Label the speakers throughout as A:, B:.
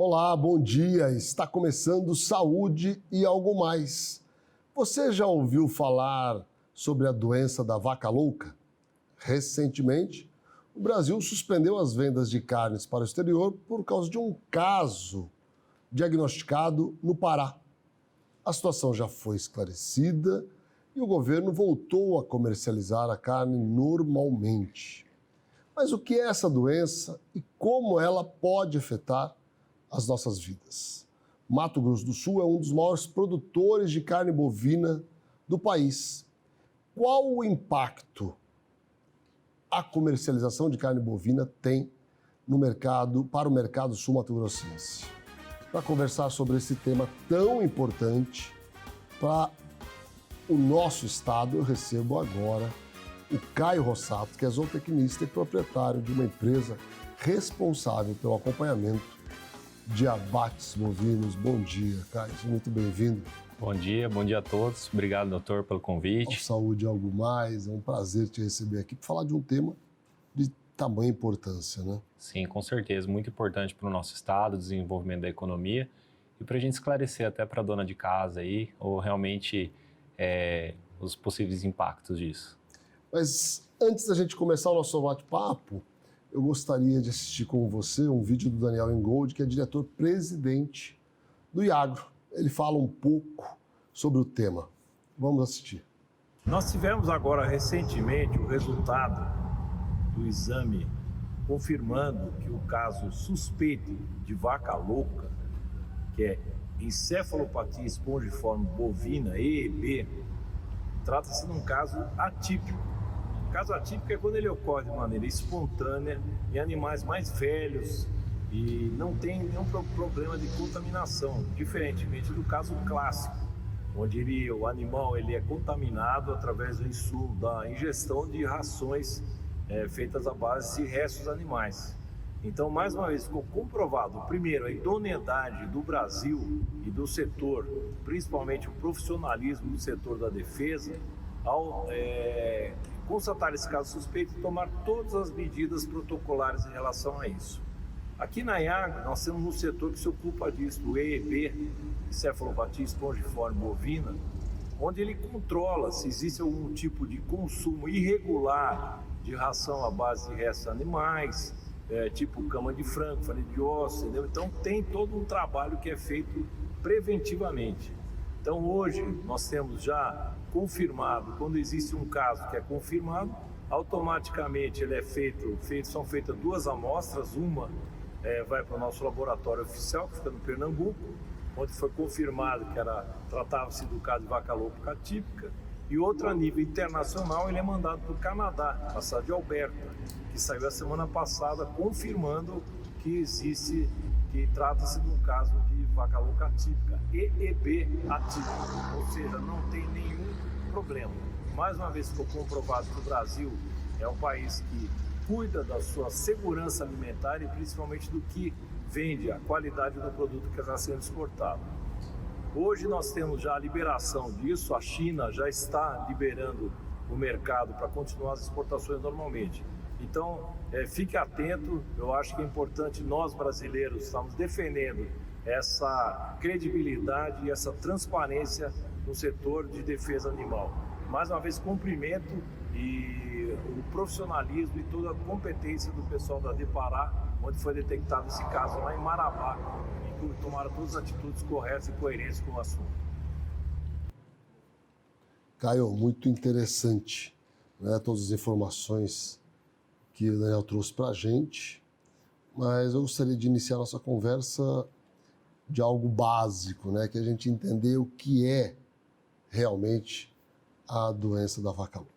A: Olá, bom dia. Está começando Saúde e Algo Mais. Você já ouviu falar sobre a doença da vaca louca? Recentemente, o Brasil suspendeu as vendas de carnes para o exterior por causa de um caso diagnosticado no Pará. A situação já foi esclarecida e o governo voltou a comercializar a carne normalmente. Mas o que é essa doença e como ela pode afetar as nossas vidas? Mato Grosso do Sul é um dos maiores produtores de carne bovina do país. Qual o impacto a comercialização de carne bovina tem no mercado, para o mercado sul-mato-grossense? Para conversar sobre esse tema tão importante para o nosso estado, eu recebo agora o Caio Rossato, que é zootecnista e proprietário de uma empresa responsável pelo acompanhamento de abates bovinos. Bom dia, Caio, seja muito bem-vindo.
B: Bom dia a todos. Obrigado, doutor, pelo convite.
A: Saúde e Algo Mais, é um prazer te receber aqui para falar de um tema de tamanha importância, né?
B: Sim, com certeza, muito importante para o nosso estado, desenvolvimento da economia e para a gente esclarecer até para a dona de casa aí, ou realmente os possíveis impactos disso.
A: Mas antes da gente começar o nosso bate-papo, eu gostaria de assistir com você um vídeo do Daniel Engold, que é diretor-presidente do IAGRO. Ele fala um pouco sobre o tema. Vamos assistir.
C: Nós tivemos agora recentemente o resultado do exame confirmando que o caso suspeito de vaca louca, que é encefalopatia espongiforme bovina, EEB, trata-se de um caso atípico. O caso atípico é quando ele ocorre de maneira espontânea em animais mais velhos e não tem nenhum problema de contaminação, diferentemente do caso clássico, onde o animal é contaminado através do insumo, da ingestão de rações feitas à base de restos animais. Então, mais uma vez, ficou comprovado, primeiro, a idoneidade do Brasil e do setor, principalmente o profissionalismo do setor da defesa, ao constatar esse caso suspeito e tomar todas as medidas protocolares em relação a isso. Aqui na IAGRO, nós temos um setor que se ocupa disso, do EEB, encefalopatia espongiforme bovina, onde ele controla se existe algum tipo de consumo irregular de ração à base de restos animais, tipo cama de frango, farinha de ossos, entendeu? Então tem todo um trabalho que é feito preventivamente. Então hoje nós temos já confirmado, quando existe um caso que é confirmado, automaticamente ele são feitas 2 amostras, uma vai para o nosso laboratório oficial, que fica no Pernambuco, onde foi confirmado que tratava-se do caso de vaca louca atípica, e outra a nível internacional ele é mandado para o Canadá, a cidade de Alberta, que saiu a semana passada confirmando que trata-se de um caso de vaca louca atípica, EEB atípico, ou seja, não tem nenhum problema. Mais uma vez ficou comprovado que o Brasil é um país que cuida da sua segurança alimentar e principalmente do que vende, a qualidade do produto que está sendo exportado. Hoje nós temos já a liberação disso, a China já está liberando o mercado para continuar as exportações normalmente. Então, fique atento, eu acho que é importante nós brasileiros estamos defendendo essa credibilidade e essa transparência no setor de defesa animal. Mais uma vez, cumprimento e o profissionalismo e toda a competência do pessoal da Depará, onde foi detectado esse caso lá em Marabá, e tomaram todas as atitudes corretas e coerentes com o assunto.
A: Caio, muito interessante, né? Todas as informações que o Daniel trouxe para a gente, mas eu gostaria de iniciar nossa conversa de algo básico, né? Que a gente entender o que é realmente a doença da vaca louca.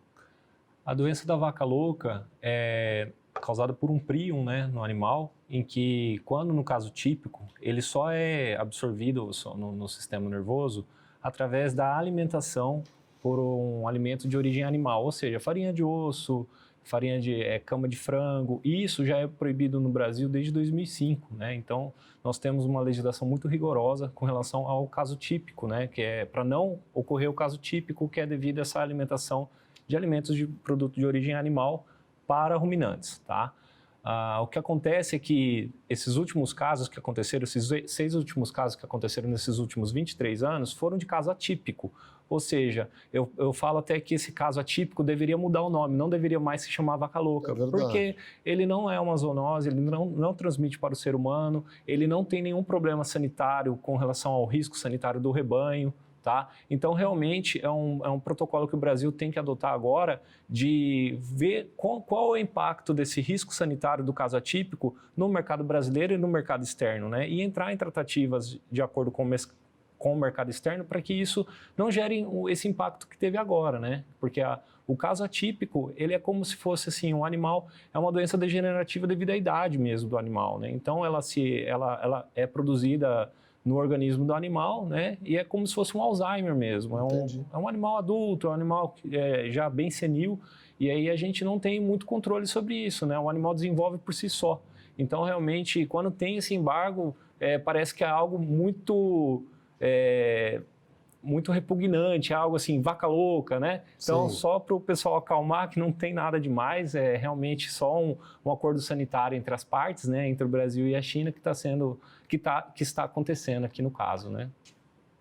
B: A doença da vaca louca é causada por um prion, né, no animal, em que, quando no caso típico, ele só é absorvido no sistema nervoso através da alimentação por um alimento de origem animal, ou seja, farinha de osso, farinha de cama de frango, e isso já é proibido no Brasil desde 2005, né? Então, nós temos uma legislação muito rigorosa com relação ao caso típico, né? Que é para não ocorrer o caso típico, que é devido a essa alimentação de alimentos de produto de origem animal para ruminantes, tá? O que acontece é que esses últimos casos que aconteceram, esses 6 últimos casos que aconteceram nesses últimos 23 anos, foram de caso atípico. Ou seja, eu falo até que esse caso atípico deveria mudar o nome, não deveria mais se chamar vaca louca, porque ele não é uma zoonose, ele não transmite para o ser humano, ele não tem nenhum problema sanitário com relação ao risco sanitário do rebanho. Tá? Então, realmente, é um protocolo que o Brasil tem que adotar agora de ver qual é o impacto desse risco sanitário do caso atípico no mercado brasileiro e no mercado externo, né? E entrar em tratativas de acordo com o mercado externo para que isso não gere esse impacto que teve agora, né? Porque o caso atípico, ele é como se fosse assim, um animal, é uma doença degenerativa devido à idade mesmo do animal, né? Então, ela é produzida no organismo do animal, né? E é como se fosse um Alzheimer mesmo. É um animal adulto, é um animal já bem senil, e aí a gente não tem muito controle sobre isso, né? O animal desenvolve por si só. Então, realmente, quando tem esse embargo, parece que é algo muito repugnante, algo assim, vaca louca, né? Então, só para o pessoal acalmar que não tem nada demais, é realmente só um acordo sanitário entre as partes, né? Entre o Brasil e a China que está acontecendo aqui no caso, né?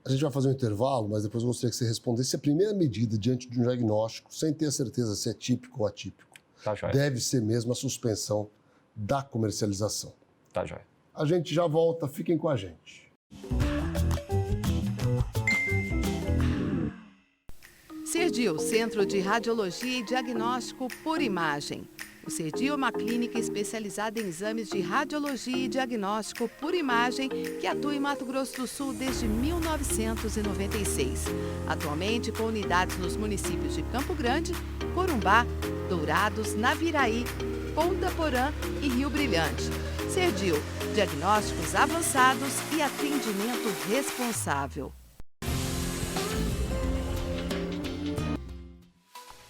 A: A gente vai fazer um intervalo, mas depois eu gostaria que você respondesse a primeira medida diante de um diagnóstico, sem ter certeza se é típico ou atípico.
B: Tá joia.
A: Deve ser mesmo a suspensão da comercialização.
B: Tá joia.
A: A gente já volta, fiquem com a gente.
D: Cerdil, Centro de Radiologia e Diagnóstico por Imagem. O Cerdil é uma clínica especializada em exames de radiologia e diagnóstico por imagem que atua em Mato Grosso do Sul desde 1996. Atualmente com unidades nos municípios de Campo Grande, Corumbá, Dourados, Naviraí, Ponta Porã e Rio Brilhante. Cerdil, diagnósticos avançados e atendimento responsável.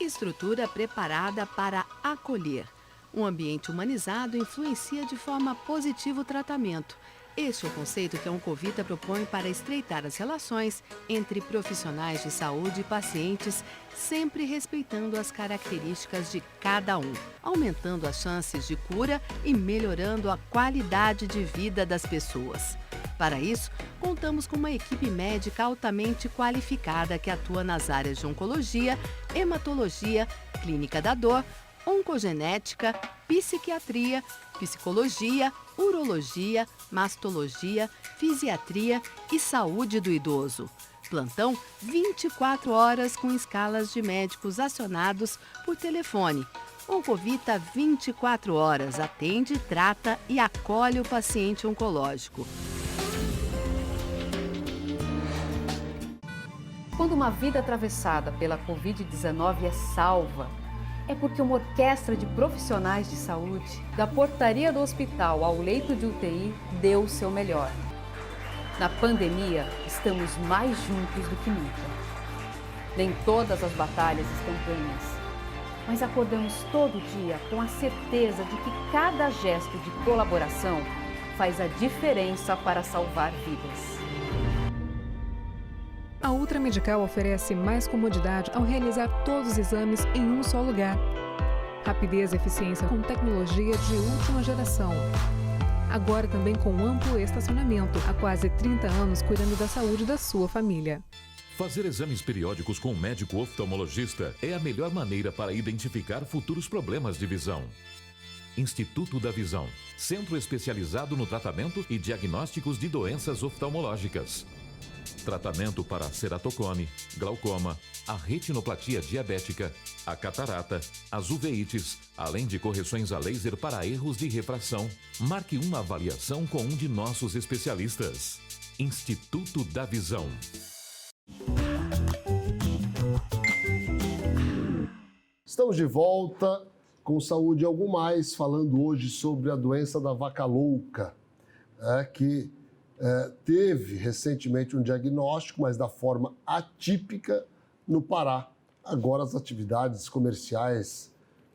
D: Estrutura preparada para acolher. Um ambiente humanizado influencia de forma positiva o tratamento. Este é o conceito que a Oncovita propõe para estreitar as relações entre profissionais de saúde e pacientes, sempre respeitando as características de cada um, aumentando as chances de cura e melhorando a qualidade de vida das pessoas. Para isso, contamos com uma equipe médica altamente qualificada que atua nas áreas de oncologia, hematologia, clínica da dor, oncogenética, psiquiatria, psicologia, urologia, mastologia, fisiatria e saúde do idoso. Plantão 24 horas com escalas de médicos acionados por telefone. Oncovita 24 horas atende, trata e acolhe o paciente oncológico.
E: Quando uma vida atravessada pela Covid-19 é salva, é porque uma orquestra de profissionais de saúde, da portaria do hospital ao leito de UTI, deu o seu melhor. Na pandemia, estamos mais juntos do que nunca. Nem todas as batalhas estão ganhas, mas acordamos todo dia com a certeza de que cada gesto de colaboração faz a diferença para salvar vidas.
F: A Ultra Medical oferece mais comodidade ao realizar todos os exames em um só lugar. Rapidez e eficiência com tecnologia de última geração. Agora também com amplo estacionamento, há quase 30 anos cuidando da saúde da sua família.
G: Fazer exames periódicos com um médico oftalmologista é a melhor maneira para identificar futuros problemas de visão. Instituto da Visão, centro especializado no tratamento e diagnósticos de doenças oftalmológicas. Tratamento para ceratocone, glaucoma, a retinoplatia diabética, a catarata, as uveites, além de correções a laser para erros de refração. Marque uma avaliação com um de nossos especialistas. Instituto da Visão.
A: Estamos de volta com Saúde e Algo Mais, falando hoje sobre a doença da vaca louca, que teve recentemente um diagnóstico, mas da forma atípica no Pará. Agora as atividades comerciais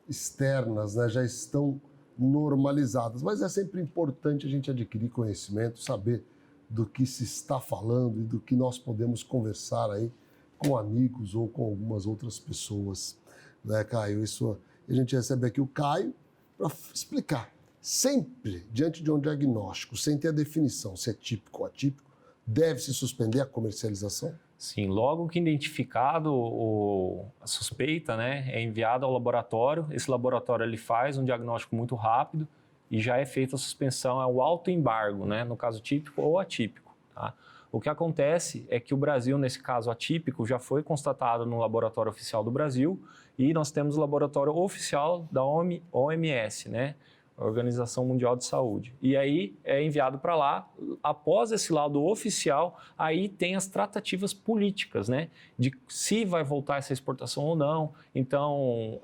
A: externas, já estão normalizadas, mas é sempre importante a gente adquirir conhecimento, saber do que se está falando e do que nós podemos conversar aí com amigos ou com algumas outras pessoas, né, Caio? A gente recebe aqui o Caio para explicar Sempre, diante de um diagnóstico, sem ter a definição se é típico ou atípico, deve-se suspender a comercialização?
B: Sim, logo que identificado a suspeita, né, é enviado ao laboratório. Esse laboratório ele faz um diagnóstico muito rápido e já é feita a suspensão, é o autoembargo, né, no caso típico ou atípico. Tá? O que acontece é que o Brasil, nesse caso atípico, já foi constatado no laboratório oficial do Brasil e nós temos o laboratório oficial da OMS, né? Organização Mundial de Saúde. E aí é enviado para lá, após esse laudo oficial, aí tem as tratativas políticas, né? De se vai voltar essa exportação ou não. Então,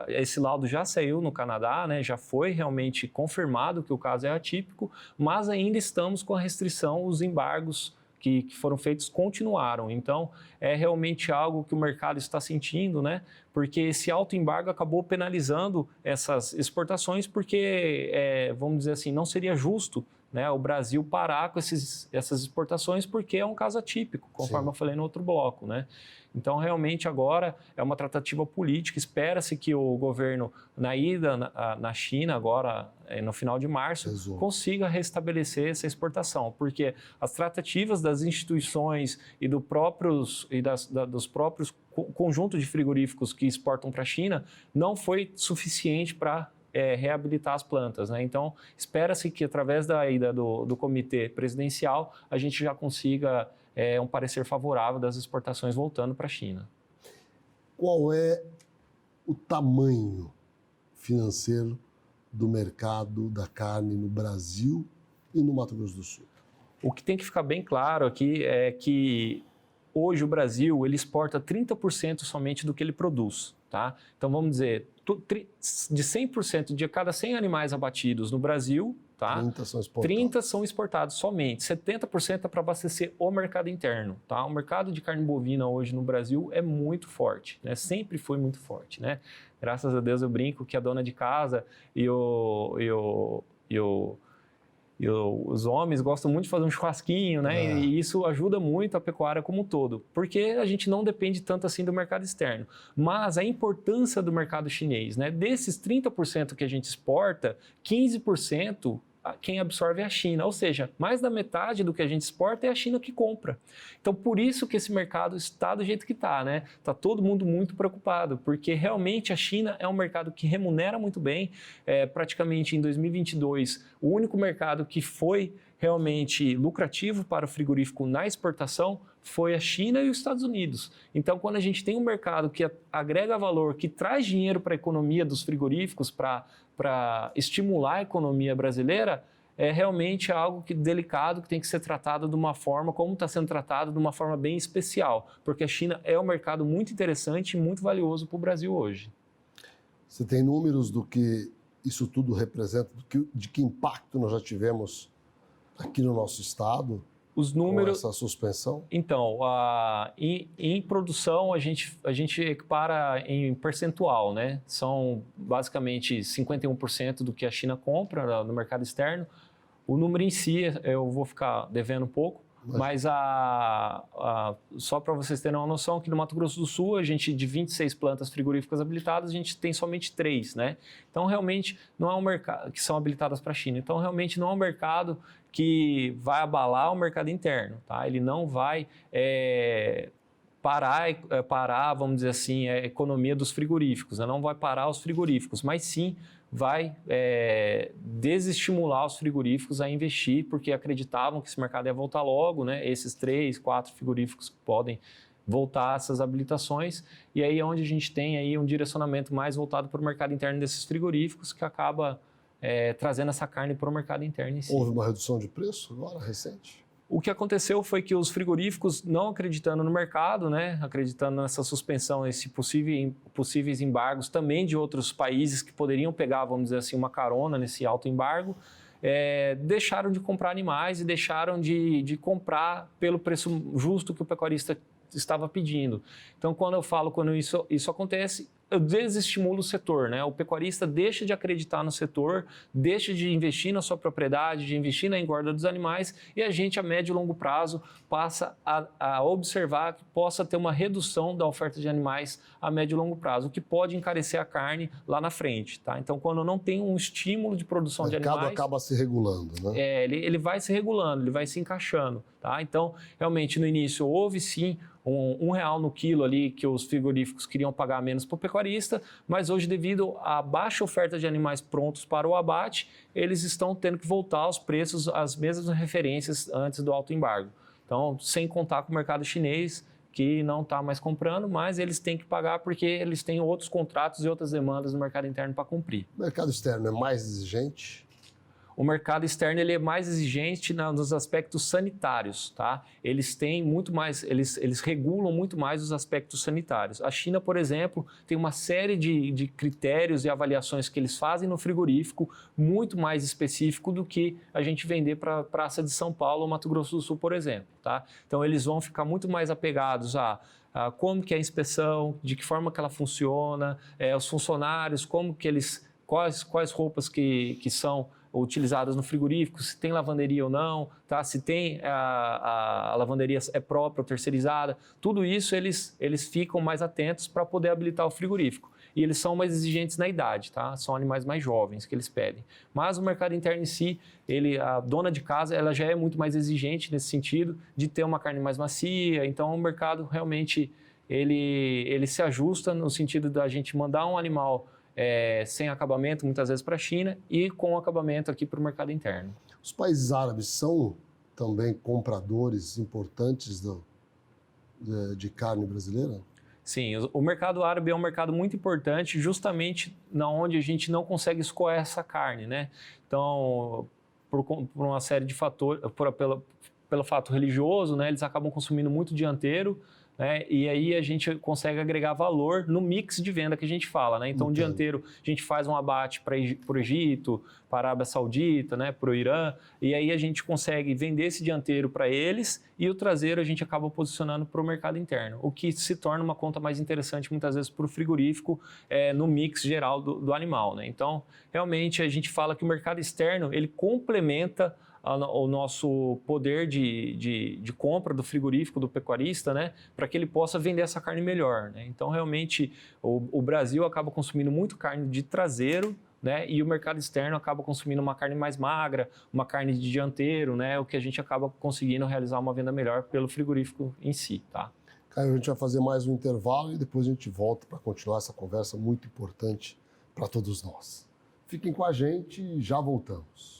B: esse laudo já saiu no Canadá, né? Já foi realmente confirmado que o caso é atípico, mas ainda estamos com a restrição, os embargos que foram feitos continuaram. Então, é realmente algo que o mercado está sentindo, né? Porque esse autoembargo acabou penalizando essas exportações, porque, vamos dizer assim, não seria justo, né, o Brasil parar com essas exportações, porque é um caso atípico, conforme eu falei no outro bloco, né? Então, realmente, agora é uma tratativa política. Espera-se que o governo, na ida na China, agora no final de março, consiga restabelecer essa exportação, porque as tratativas das instituições e dos próprios conjuntos de frigoríficos que exportam para a China não foi suficiente para reabilitar as plantas, né? Então, espera-se que, através da ida do comitê presidencial, a gente já consiga um parecer favorável das exportações voltando para a China.
A: Qual é o tamanho financeiro do mercado da carne no Brasil e no Mato Grosso do Sul?
B: O que tem que ficar bem claro aqui é que hoje o Brasil ele exporta 30% somente do que ele produz, tá? Então, vamos dizer, de 100%, de cada 100 animais abatidos no Brasil, tá? 30 são exportados somente. 70% é para abastecer o mercado interno, tá? O mercado de carne bovina hoje no Brasil é muito forte, né? Sempre foi muito forte, né? Graças a Deus eu brinco que a dona de casa e os homens gostam muito de fazer um churrasquinho, né? E isso ajuda muito a pecuária como um todo, porque a gente não depende tanto assim do mercado externo. Mas a importância do mercado chinês, né? Desses 30% que a gente exporta, 15% quem absorve é a China, ou seja, mais da metade do que a gente exporta é a China que compra. Então, por isso que esse mercado está do jeito que está, né? Está todo mundo muito preocupado, porque realmente a China é um mercado que remunera muito bem. Praticamente em 2022, o único mercado que foi realmente lucrativo para o frigorífico na exportação foi a China e os Estados Unidos. Então, quando a gente tem um mercado que agrega valor, que traz dinheiro para a economia dos frigoríficos, para estimular a economia brasileira, é realmente algo delicado, que tem que ser tratado de uma forma, como está sendo tratado, de uma forma bem especial, porque a China é um mercado muito interessante e muito valioso para o Brasil hoje.
A: Você tem números do que isso tudo representa, de que impacto nós já tivemos aqui no nosso estado?
B: Os números,
A: com essa suspensão?
B: Então, em produção a gente equipara em percentual, né? São basicamente 51% do que a China compra no mercado externo. O número em si eu vou ficar devendo um pouco, mas só para vocês terem uma noção, que no Mato Grosso do Sul, a gente, de 26 plantas frigoríficas habilitadas, a gente tem somente 3, né? Então, realmente, não é um mercado que são habilitadas para a China. Então, realmente, não é um mercado que vai abalar o mercado interno, tá? Ele não vai parar, vamos dizer assim, a economia dos frigoríficos, né? Não vai parar os frigoríficos, mas sim vai desestimular os frigoríficos a investir, porque acreditavam que esse mercado ia voltar logo, né? Esses 3, 4 frigoríficos que podem voltar a essas habilitações, e aí é onde a gente tem aí um direcionamento mais voltado para o mercado interno desses frigoríficos, que acaba trazendo essa carne para o mercado interno em si.
A: Houve uma redução de preço agora, recente?
B: O que aconteceu foi que os frigoríficos, não acreditando no mercado, né, acreditando nessa suspensão, possíveis embargos também de outros países que poderiam pegar, vamos dizer assim, uma carona nesse alto embargo, deixaram de comprar animais e deixaram de comprar pelo preço justo que o pecuarista estava pedindo. Então, quando isso acontece, eu desestimulo o setor, né? O pecuarista deixa de acreditar no setor, deixa de investir na sua propriedade, de investir na engorda dos animais e a gente, a médio e longo prazo, passa a observar que possa ter uma redução da oferta de animais a médio e longo prazo, o que pode encarecer a carne lá na frente, tá? Então, quando não tem um estímulo de produção de animais... O mercado
A: acaba se regulando, né?
B: Ele vai se regulando, ele vai se encaixando, tá? Então, realmente, no início, houve sim R$1 no quilo ali que os frigoríficos queriam pagar menos para o pecuarista, mas hoje, devido à baixa oferta de animais prontos para o abate, eles estão tendo que voltar aos preços, às mesmas referências antes do alto embargo. Então, sem contar com o mercado chinês, que não está mais comprando, mas eles têm que pagar porque eles têm outros contratos e outras demandas no mercado interno para cumprir.
A: O mercado externo é mais exigente?
B: O mercado externo ele é mais exigente nos aspectos sanitários, tá? Eles têm muito mais, eles regulam muito mais os aspectos sanitários. A China, por exemplo, tem uma série de critérios e avaliações que eles fazem no frigorífico muito mais específico do que a gente vender para a Praça de São Paulo ou Mato Grosso do Sul, por exemplo, tá? Então eles vão ficar muito mais apegados a como que é a inspeção, de que forma que ela funciona, os funcionários, como que eles, quais roupas que são utilizadas no frigorífico, se tem lavanderia ou não, tá? Se tem a lavanderia é própria ou terceirizada, tudo isso eles ficam mais atentos para poder habilitar o frigorífico. E eles são mais exigentes na idade, tá? São animais mais jovens que eles pedem. Mas o mercado interno em si, a dona de casa, ela já é muito mais exigente nesse sentido de ter uma carne mais macia, então o mercado realmente ele se ajusta no sentido da gente mandar um animal sem acabamento, muitas vezes para a China, e com acabamento aqui para o mercado interno.
A: Os países árabes são também compradores importantes de carne brasileira?
B: Sim, o mercado árabe é um mercado muito importante, justamente na onde a gente não consegue escoar essa carne, né? Então, por uma série de fatores, pelo fato religioso, né, eles acabam consumindo muito dianteiro, né? E aí a gente consegue agregar valor no mix de venda que a gente fala, né? Então, o dianteiro, a gente faz um abate para o Egito, para a Arábia Saudita, né? Para o Irã, e aí a gente consegue vender esse dianteiro para eles e o traseiro a gente acaba posicionando para o mercado interno, o que se torna uma conta mais interessante muitas vezes para o frigorífico no mix geral do animal, né? Então, realmente a gente fala que o mercado externo, ele complementa o nosso poder de compra do frigorífico, do pecuarista, né, para que ele possa vender essa carne melhor, né? Então, realmente, o Brasil acaba consumindo muito carne de traseiro, né, e o mercado externo acaba consumindo uma carne mais magra, uma carne de dianteiro, né, o que a gente acaba conseguindo realizar uma venda melhor pelo frigorífico em si, tá?
A: Caio, a gente vai fazer mais um intervalo e depois a gente volta para continuar essa conversa muito importante para todos nós. Fiquem com a gente e já voltamos.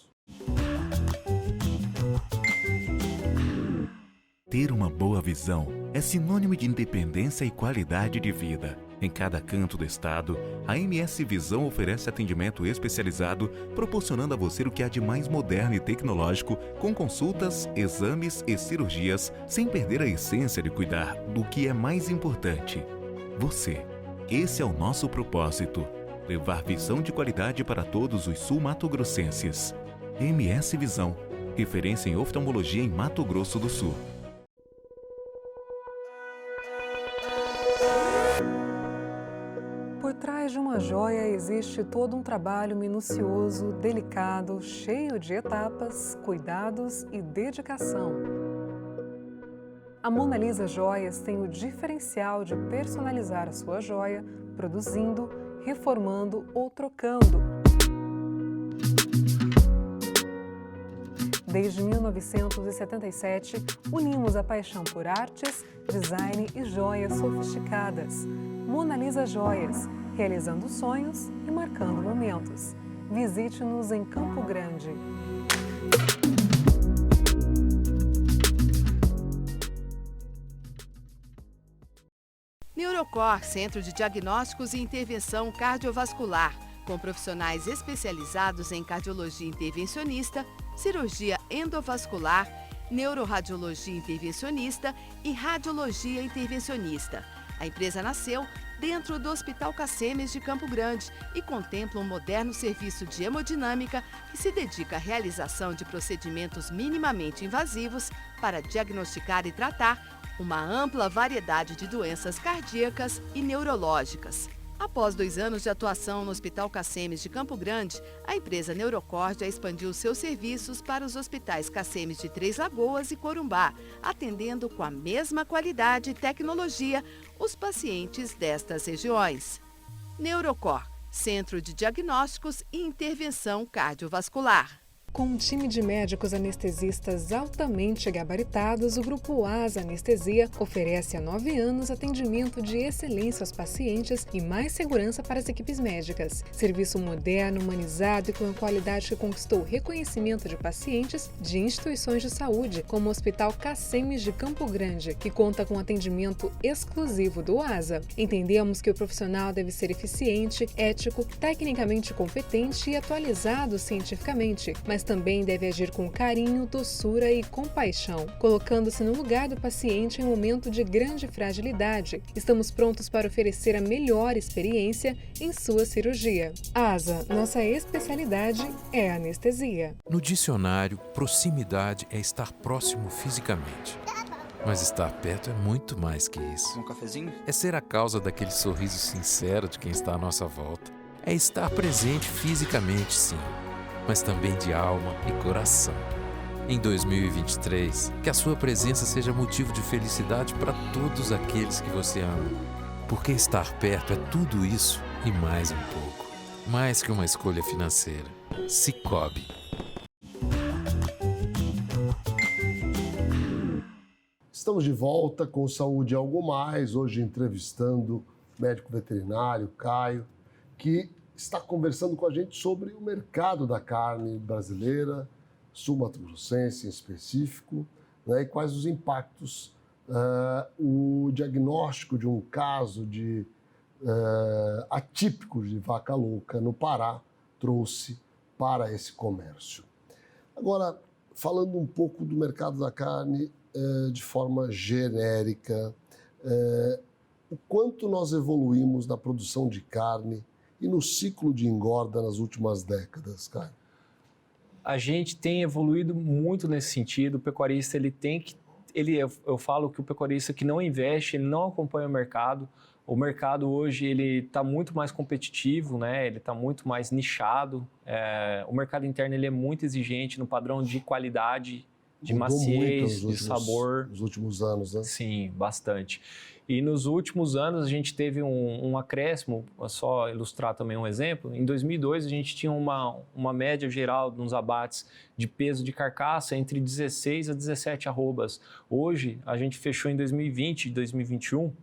H: Ter uma boa visão é sinônimo de independência e qualidade de vida. Em cada canto do estado, a MS Visão oferece atendimento especializado, proporcionando a você o que há de mais moderno e tecnológico, com consultas, exames e cirurgias, sem perder a essência de cuidar do que é mais importante: você. Esse é o nosso propósito: levar visão de qualidade para todos os sul-mato-grossenses. MS Visão, referência em oftalmologia em Mato Grosso do Sul.
F: Por trás de uma joia existe todo um trabalho minucioso, delicado, cheio de etapas, cuidados e dedicação. A Mona Lisa Joias tem o diferencial de personalizar a sua joia, produzindo, reformando ou trocando. Desde 1977, unimos a paixão por artes, design e joias sofisticadas. Mona Lisa Joias, realizando sonhos e marcando momentos. Visite-nos em Campo Grande.
D: Neurocor, Centro de Diagnósticos e Intervenção Cardiovascular, com profissionais especializados em cardiologia intervencionista, cirurgia endovascular, neuroradiologia intervencionista e radiologia intervencionista. A empresa nasceu dentro do Hospital Cacemes de Campo Grande e contempla um moderno serviço de hemodinâmica que se dedica à realização de procedimentos minimamente invasivos para diagnosticar e tratar uma ampla variedade de doenças cardíacas e neurológicas. Após 2 anos de atuação no Hospital Cacemes de Campo Grande, a empresa Neurocord já expandiu seus serviços para os hospitais Cacemes de Três Lagoas e Corumbá, atendendo com a mesma qualidade e tecnologia os pacientes destas regiões. Neurocor, Centro de Diagnósticos e Intervenção Cardiovascular.
F: Com um time de médicos anestesistas altamente gabaritados, o Grupo ASA Anestesia oferece há 9 anos atendimento de excelência aos pacientes e mais segurança para as equipes médicas. Serviço moderno, humanizado e com a qualidade que conquistou reconhecimento de pacientes de instituições de saúde, como o Hospital Cacemes de Campo Grande, que conta com atendimento exclusivo do ASA. Entendemos que o profissional deve ser eficiente, ético, tecnicamente competente e atualizado cientificamente, mas também deve agir com carinho, doçura e compaixão, colocando-se no lugar do paciente em um momento de grande fragilidade. Estamos prontos para oferecer a melhor experiência em sua cirurgia. ASA, nossa especialidade é anestesia.
I: No dicionário, proximidade é estar próximo fisicamente. Mas estar perto é muito mais que isso.
J: Um cafezinho?
I: É ser a causa daquele sorriso sincero de quem está à nossa volta. É estar presente fisicamente, sim, mas também de alma e coração. Em 2023, que a sua presença seja motivo de felicidade para todos aqueles que você ama. Porque estar perto é tudo isso e mais um pouco. Mais que uma escolha financeira. Sicoob.
A: Estamos de volta com Saúde e Algo Mais, hoje entrevistando o médico veterinário Caio, que está conversando com a gente sobre o mercado da carne brasileira, sul-mato-grossense em específico, né, e quais os impactos o diagnóstico de um caso de atípico de vaca louca no Pará trouxe para esse comércio. Agora, falando um pouco do mercado da carne de forma genérica, o quanto nós evoluímos na produção de carne e no ciclo de engorda nas últimas décadas, Caio?
B: A gente tem evoluído muito nesse sentido. O pecuarista, eu falo que o pecuarista que não investe, ele não acompanha o mercado. O mercado hoje ele está muito mais competitivo, né? Ele está muito mais nichado. O mercado interno ele é muito exigente no padrão de qualidade, de maciez, de sabor.
A: Nos últimos anos, né?
B: Sim, bastante. E nos últimos anos a gente teve um acréscimo, só ilustrar também um exemplo. Em 2002 a gente tinha uma média geral nos abates de peso de carcaça entre 16 a 17 arrobas. Hoje a gente fechou em 2020 e 2021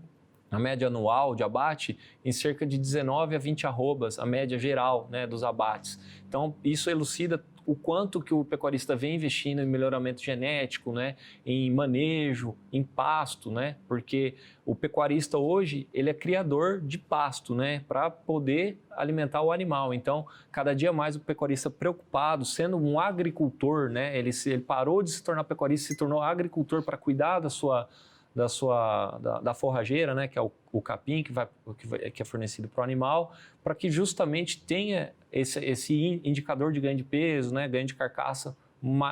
B: a média anual de abate em cerca de 19 a 20 arrobas, a média geral, né, dos abates. Então isso elucida o quanto que o pecuarista vem investindo em melhoramento genético, né, em manejo, em pasto, né, porque o pecuarista hoje ele é criador de pasto, né, para poder alimentar o animal. Então, cada dia mais o pecuarista preocupado, sendo um agricultor, né, ele parou de se tornar pecuarista, se tornou agricultor para cuidar da forrageira, né, que é o capim que é fornecido para o animal, para que justamente tenha esse indicador de ganho de peso, né, ganho de carcaça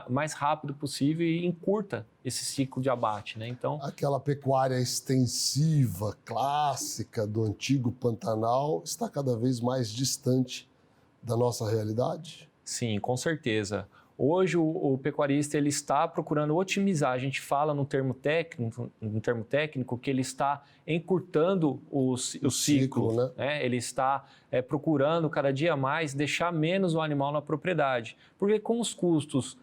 B: mais rápido possível e encurta esse ciclo de abate, né? Então,
A: aquela pecuária extensiva, clássica do antigo Pantanal está cada vez mais distante da nossa realidade?
B: Sim, com certeza. Hoje o pecuarista ele está procurando otimizar. A gente fala no termo técnico que ele está encurtando o ciclo, né? Ele está procurando cada dia mais deixar menos o animal na propriedade, porque com os custos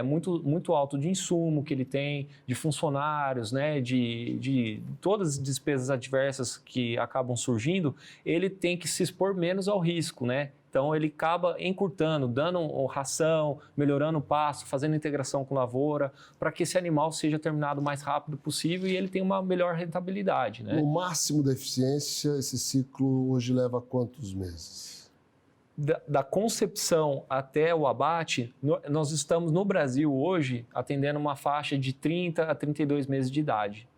B: muito alto de insumo que ele tem, de funcionários, né, de todas as despesas adversas que acabam surgindo, ele tem que se expor menos ao risco, né? Então, ele acaba encurtando, dando ração, melhorando o pasto, fazendo integração com lavoura, para que esse animal seja terminado o mais rápido possível e ele tenha uma melhor rentabilidade, né?
A: No máximo da eficiência, esse ciclo hoje leva quantos meses?
B: Da concepção até o abate, nós estamos no Brasil hoje atendendo uma faixa de 30 a 32 meses de idade,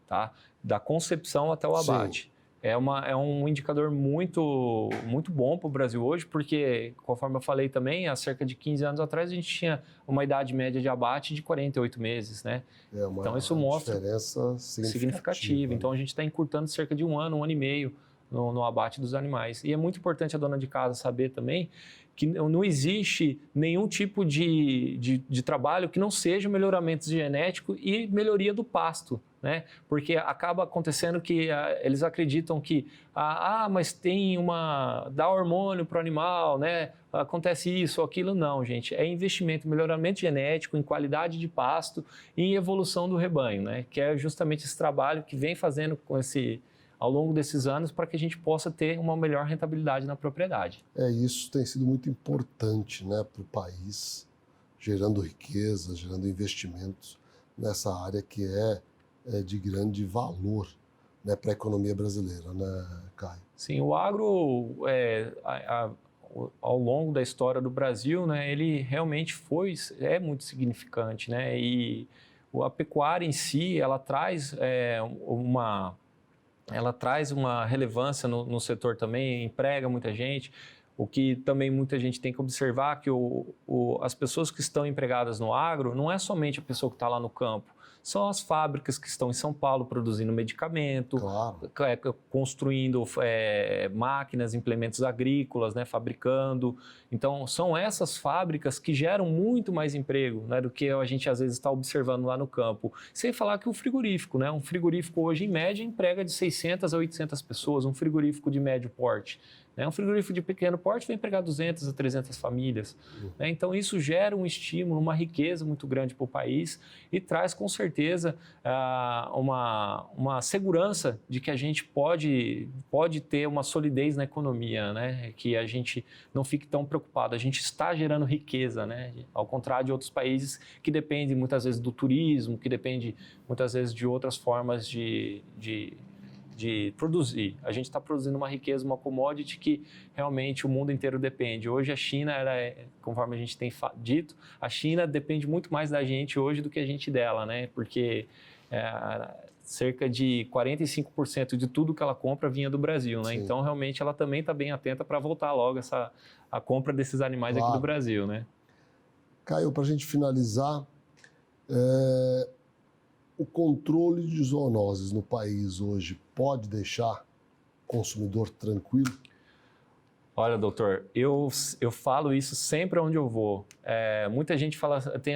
B: tá? Da concepção até o abate. Sim. É um indicador muito bom para o Brasil hoje, porque, conforme eu falei também, há cerca de 15 anos atrás, a gente tinha uma idade média de abate de 48 meses, né? Então, isso mostra
A: diferença significativa.
B: Então, a gente está encurtando cerca de um ano e meio no abate dos animais. E é muito importante a dona de casa saber também que não existe nenhum tipo de trabalho que não seja melhoramento genético e melhoria do pasto, né? Porque acaba acontecendo que eles acreditam que, mas tem dá hormônio para o animal, né? Acontece isso ou aquilo. Não, gente, é investimento em melhoramento genético, em qualidade de pasto e em evolução do rebanho, né? Que é justamente esse trabalho que vem fazendo ao longo desses anos para que a gente possa ter uma melhor rentabilidade na propriedade.
A: Isso tem sido muito importante, né, para o país, gerando riqueza, gerando investimentos nessa área que é de grande valor, né, para a economia brasileira, né, Caio?
B: Sim, o agro, ao longo da história do Brasil, né, ele realmente é muito significante, né, e a pecuária em si, ela traz uma relevância no setor também, emprega muita gente. O que também muita gente tem que observar que as pessoas que estão empregadas no agro não é somente a pessoa que está lá no campo, são as fábricas que estão em São Paulo produzindo medicamento,
A: claro,
B: construindo máquinas, implementos agrícolas, né, fabricando. Então, são essas fábricas que geram muito mais emprego, né, do que a gente às vezes está observando lá no campo. Sem falar que o frigorífico, né, um frigorífico hoje em média emprega de 600 a 800 pessoas, um frigorífico de médio porte. Um frigorífico de pequeno porte vai empregar 200 a 300 famílias. Então, isso gera um estímulo, uma riqueza muito grande para o país e traz, com certeza, uma segurança de que a gente pode ter uma solidez na economia, né? Que a gente não fique tão preocupado. A gente está gerando riqueza, né? Ao contrário de outros países que dependem muitas vezes do turismo, que dependem muitas vezes de outras formas de produzir. A gente está produzindo uma riqueza, uma commodity que realmente o mundo inteiro depende. Hoje a China, conforme a gente tem dito, a China depende muito mais da gente hoje do que a gente dela, né? Porque cerca de 45% de tudo que ela compra vinha do Brasil, né? Sim. Então realmente ela também está bem atenta para voltar logo a compra desses animais aqui do Brasil, né?
A: Caio, para a gente finalizar, o controle de zoonoses no país hoje pode deixar o consumidor tranquilo?
B: Olha, doutor, eu falo isso sempre onde eu vou. Muita gente tem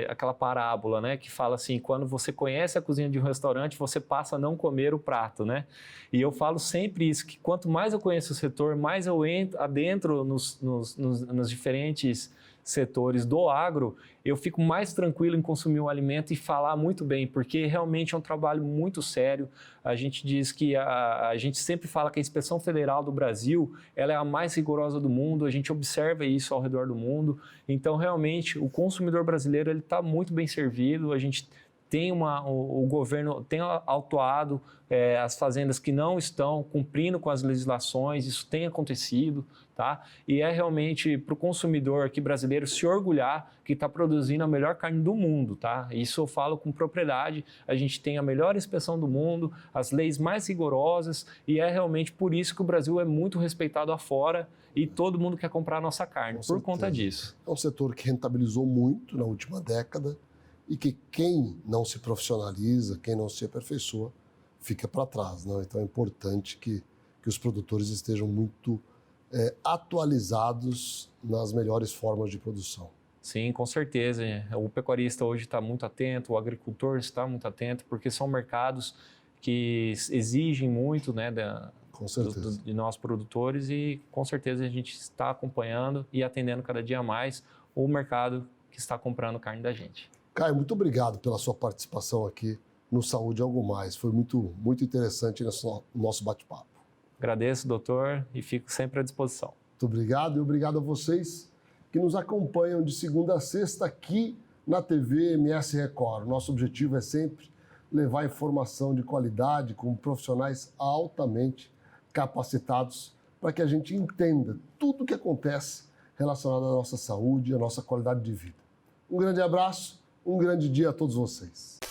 B: aquela parábola, né, que fala assim, quando você conhece a cozinha de um restaurante, você passa a não comer o prato, né? E eu falo sempre isso, que quanto mais eu conheço o setor, mais eu adentro nos diferentes setores do agro, eu fico mais tranquilo em consumir o alimento e falar muito bem, porque realmente é um trabalho muito sério. A gente diz que a gente sempre fala que a Inspeção Federal do Brasil, ela é a mais rigorosa do mundo, a gente observa isso ao redor do mundo. Então, realmente, o consumidor brasileiro ele está muito bem servido, a gente o governo tem autuado as fazendas que não estão cumprindo com as legislações, isso tem acontecido, tá? E é realmente para o consumidor aqui brasileiro se orgulhar que está produzindo a melhor carne do mundo, tá? Isso eu falo com propriedade, a gente tem a melhor inspeção do mundo, as leis mais rigorosas e é realmente por isso que o Brasil é muito respeitado afora e todo mundo quer comprar a nossa carne, por conta disso.
A: É um setor que rentabilizou muito na última década, e que quem não se profissionaliza, quem não se aperfeiçoa, fica para trás, né? Então é importante que os produtores estejam muito atualizados nas melhores formas de produção.
B: Sim, com certeza. O pecuarista hoje está muito atento, o agricultor está muito atento, porque são mercados que exigem muito, né, de nós produtores e com certeza a gente está acompanhando e atendendo cada dia mais o mercado que está comprando carne da gente.
A: Caio, muito obrigado pela sua participação aqui no Saúde Algo Mais. Foi muito, muito interessante o nosso bate-papo.
B: Agradeço, doutor, e fico sempre à disposição.
A: Muito obrigado e obrigado a vocês que nos acompanham de segunda a sexta aqui na TV MS Record. Nosso objetivo é sempre levar informação de qualidade com profissionais altamente capacitados para que a gente entenda tudo o que acontece relacionado à nossa saúde e à nossa qualidade de vida. Um grande abraço. Um grande dia a todos vocês.